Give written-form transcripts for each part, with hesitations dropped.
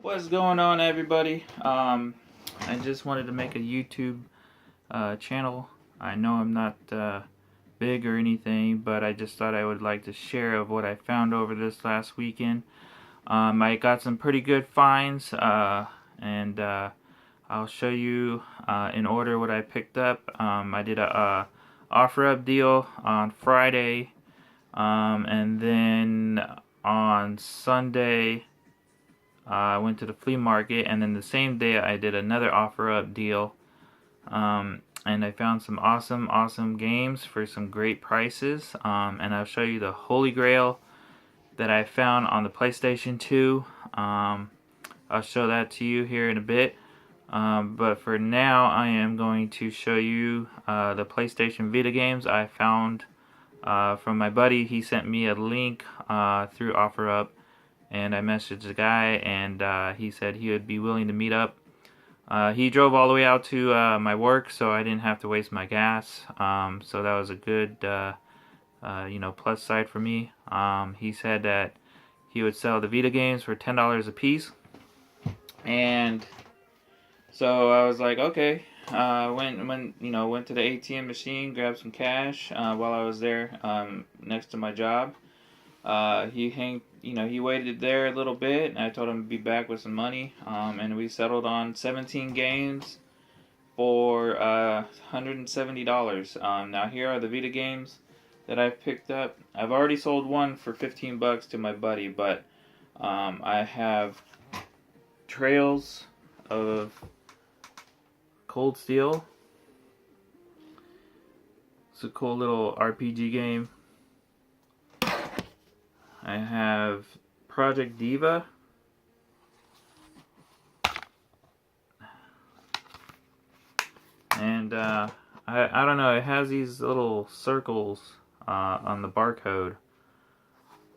What's going on, everybody? I just wanted to make a YouTube channel. I know I'm not big or anything, but I just thought I would like to share of what I found over this last weekend. I got some pretty good finds, and I'll show you in order what I picked up. I did a offer-up deal on Friday, and then on Sunday I went to the flea market, and then the same day I did another offer-up deal, and I found some awesome games for some great prices, and I'll show you the Holy Grail that I found on the PlayStation 2. I'll show that to you here in a bit, but for now I am going to show you the PlayStation Vita games I found from my buddy. He sent me a link through OfferUp, and I messaged the guy, and he said he would be willing to meet up. He drove all the way out to my work, so I didn't have to waste my gas. So that was a good, plus side for me. He said that he would sell the Vita games for $10 a piece, and so I was like, okay. Went to the ATM machine, grabbed some cash while I was there next to my job. He waited there a little bit, and I told him to be back with some money, and we settled on 17 games for $170. Now here are the Vita games that I've picked up. I've already sold one for $15 to my buddy, but I have Trails of Cold Steel. It's a cool little RPG game. I have Project Diva. And I don't know, it has these little circles on the barcode.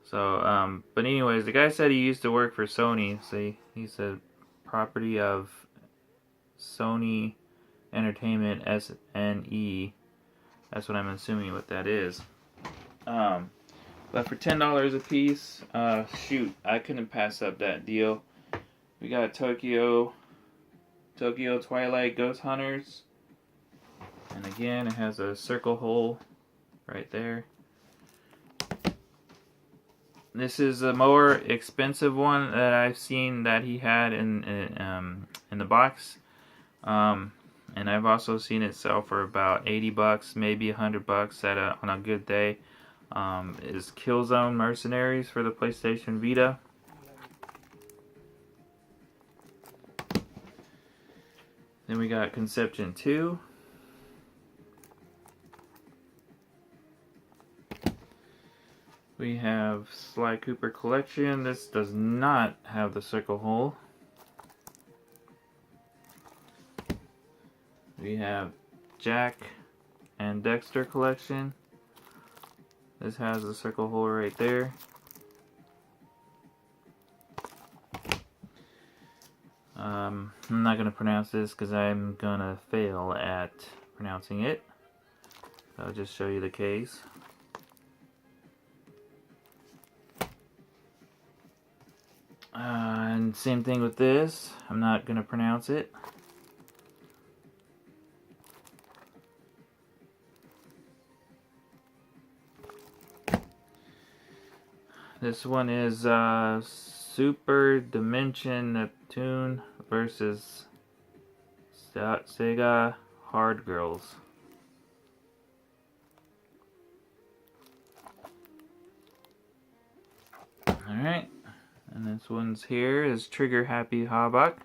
So, but anyways, the guy said he used to work for Sony. So he's a property of Sony Entertainment, SNE. That's what I'm assuming what that is. But for $10 a piece, shoot, I couldn't pass up that deal. We got Tokyo Twilight Ghost Hunters. And again, it has a circle hole right there. This is a more expensive one that I've seen that he had in the box. And I've also seen it sell for about $80, maybe $100 on a good day. Is Killzone Mercenaries for the PlayStation Vita. Then we got Conception 2. We have Sly Cooper Collection. This does not have the circle hole. We have Jack and Dexter Collection. This has a circle hole right there. I'm not going to pronounce this because I'm going to fail at pronouncing it. I'll just show you the case. And same thing with this. I'm not going to pronounce it. This one is Super Dimension Neptune versus Sega Hard Girls. Alright, and this one's here is Trigger Happy Havoc.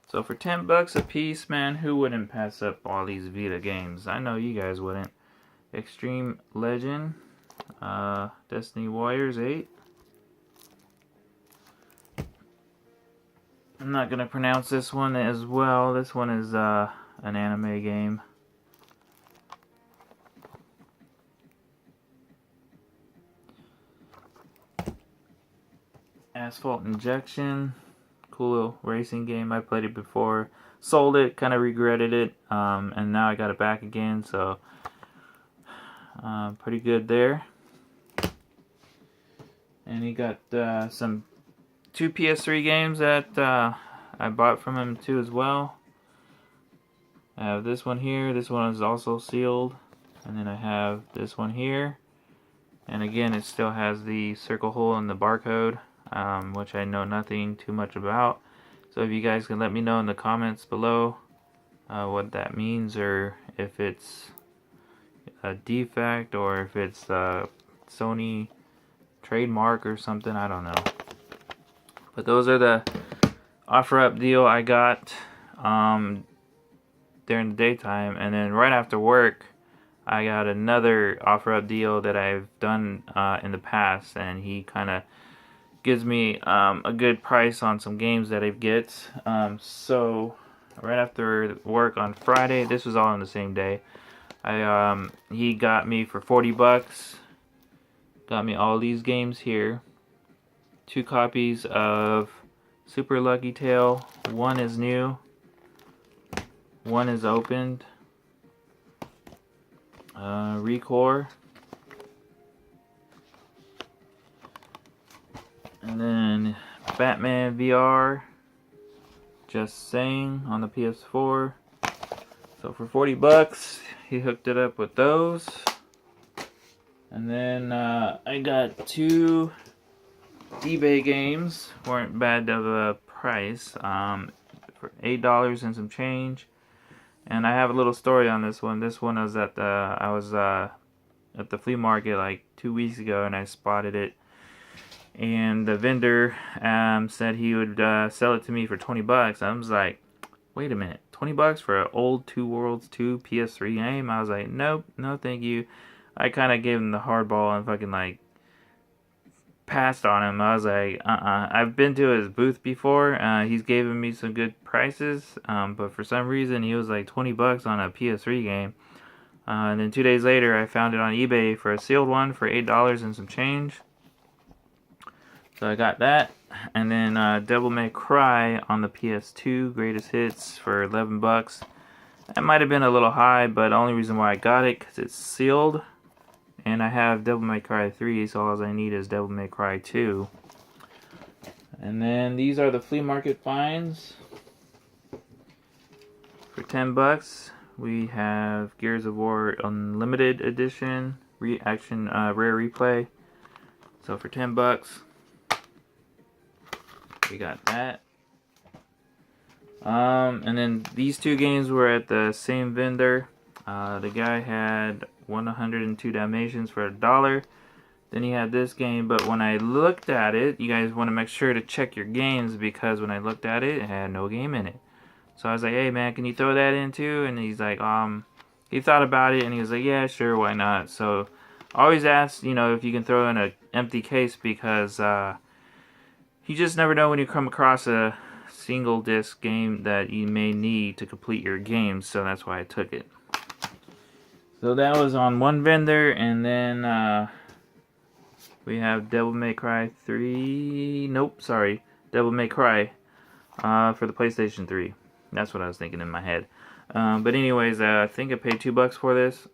So for $10 a piece, man, who wouldn't pass up all these Vita games? I know you guys wouldn't. Extreme Legend, Destiny Warriors 8. I'm not going to pronounce this one as well. This one is an anime game. Asphalt Injection, cool little racing game. I played it before, sold it, kind of regretted it, and now I got it back again, so pretty good there. And he got some 2 PS3 games that I bought from him too as well. I have this one here. This one is also sealed. And then I have this one here. And again, it still has the circle hole and the barcode, which I know nothing too much about. So if you guys can let me know in the comments below what that means, or if it's a defect, or if it's a Sony trademark or something, I don't know. But those are the offer up deal I got during the daytime, and then right after work I got another offer up deal that I've done in the past, and he kind of gives me a good price on some games that I get. So right after work on Friday, this was all on the same day, he got me for 40 bucks, got me all these games here. 2 copies of Super Lucky Tail. One is new, one is opened. Recore. And then Batman VR. Just Saying on the PS4. So for 40 bucks, he hooked it up with those. And then I got 2 eBay games, weren't bad of a price, for $8 and some change. And I have a little story on this one. This one was at the flea market like 2 weeks ago, and I spotted it. And the vendor said he would sell it to me for 20 bucks. I was like, wait a minute, 20 bucks for an old Two Worlds 2 PS3 game? I was like, nope, no thank you. I kind of gave him the hardball and fucking like passed on him. I was like, I've been to his booth before. He's given me some good prices, but for some reason he was like 20 bucks on a PS3 game. And then 2 days later I found it on eBay for a sealed one for $8 and some change. So I got that. And then Devil May Cry on the PS2 Greatest Hits for 11 bucks. That might have been a little high, but the only reason why I got it because it's sealed. And I have Devil May Cry 3, so all I need is Devil May Cry 2. And then these are the flea market finds. For 10 bucks, we have Gears of War Unlimited Edition, Rare Replay. So for 10 bucks, we got that. And then these 2 games were at the same vendor. The guy had 102 Dalmatians for $1. Then he had this game, but when I looked at it, you guys want to make sure to check your games, because when I looked at it, it had no game in it. So I was like, hey man, can you throw that in too? And he's like, he thought about it and he was like, yeah, sure, why not? So always ask, if you can throw in an empty case, because you just never know when you come across a single disc game that you may need to complete your game. So that's why I took it. So that was on one vendor, and then we have Devil May Cry 3. Nope, sorry, Devil May Cry for the PlayStation 3. That's what I was thinking in my head. But anyways, I think I paid $2 for this.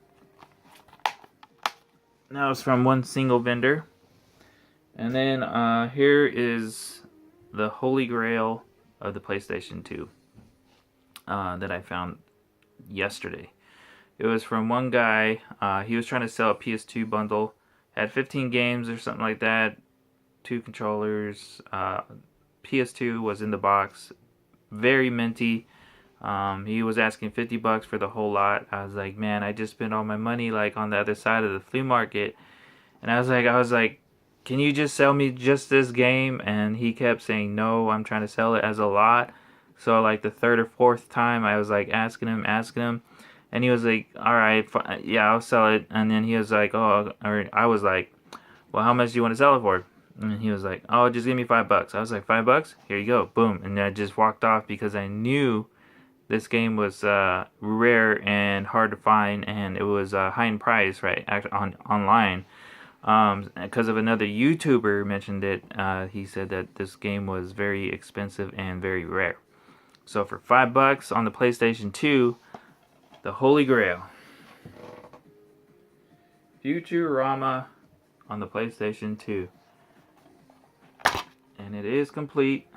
That was from one single vendor. And then here is the Holy Grail of the PlayStation 2 that I found yesterday. It was from one guy. He was trying to sell a PS2 bundle. Had 15 games or something like that. 2 controllers. PS2 was in the box. Very minty. He was asking 50 bucks for the whole lot. I was like, man, I just spent all my money like on the other side of the flea market. And I was like, can you just sell me just this game? And he kept saying, no, I'm trying to sell it as a lot. So like the 3rd or 4th time, I was like asking him. And he was like, all right, yeah, I'll sell it. And then he was like, or I was like, well, how much do you want to sell it for? And he was like, oh, just give me $5. I was like, $5? Here you go. Boom. And I just walked off because I knew this game was rare and hard to find, and it was high in price, right, online. Because of another YouTuber mentioned it. He said that this game was very expensive and very rare. So for $5 on the PlayStation 2, the Holy Grail. Futurama on the PlayStation 2. and it is complete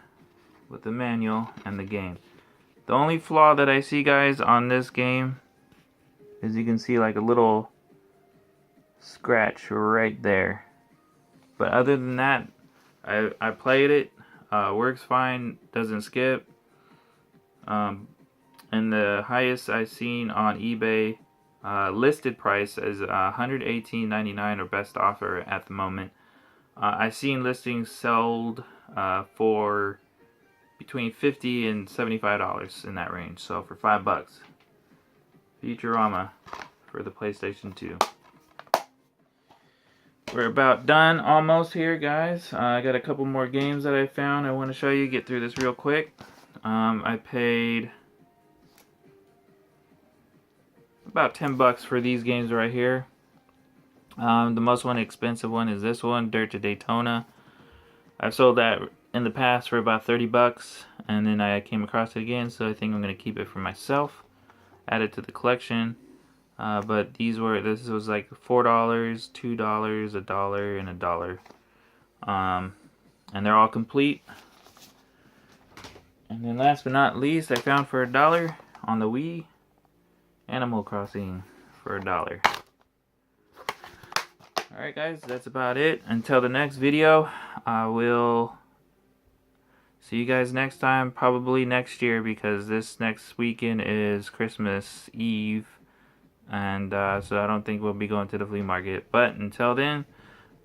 with the manual and the game. The only flaw that I see, guys, on this game is you can see like a little scratch right there. But other than that, I played it, works fine, doesn't skip. And the highest I've seen on eBay listed price is $118.99 or best offer at the moment. I've seen listings sold for between $50 and $75 in that range. So for $5, Futurama for the PlayStation 2. We're about done almost here, guys. I got a couple more games that I found I want to show you. Get through this real quick. I paid about $10 for these games right here. The most expensive one is this one, Dirt to Daytona. I've sold that in the past for about $30, and then I came across it again, so I think I'm going to keep it for myself. Add it to the collection. But this was like $4, $2, $1, and $1. And they're all complete. And then last but not least, I found for $1 on the Wii, Animal Crossing for $1. Alright guys, that's about it. Until the next video, I will see you guys next time, probably next year, because this next weekend is Christmas Eve. And so I don't think we'll be going to the flea market. But until then,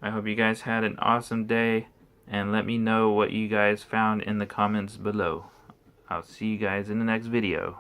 I hope you guys had an awesome day. And let me know what you guys found in the comments below. I'll see you guys in the next video.